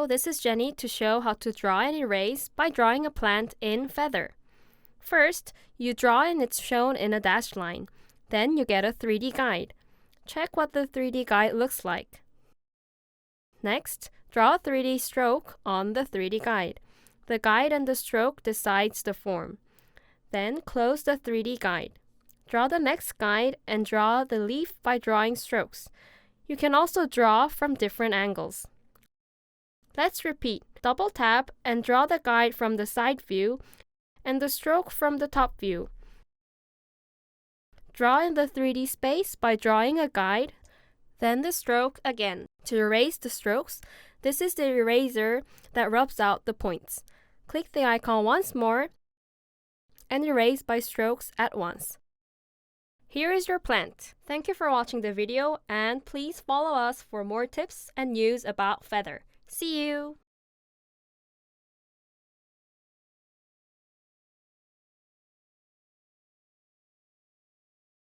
Hello, this is Jenny to show how to draw and erase by drawing a plant in Feather. First, you draw and it's shown in a dashed line. Then you get a 3D guide. Check what the 3D guide looks like. Next, draw a 3D stroke on the 3D guide. The guide and the stroke decides the form. Then close the 3D guide. Draw the next guide and draw the leaf by drawing strokes. You can also draw from different angles. Let's repeat. Double tap and draw the guide from the side view and the stroke from the top view. Draw in the 3D space by drawing a guide, then the stroke again. To erase the strokes, this is the eraser that rubs out the points. Click the icon once more and erase by strokes at once. Here is your plant. Thank you for watching the video and please follow us for more tips and news about Feather. See you!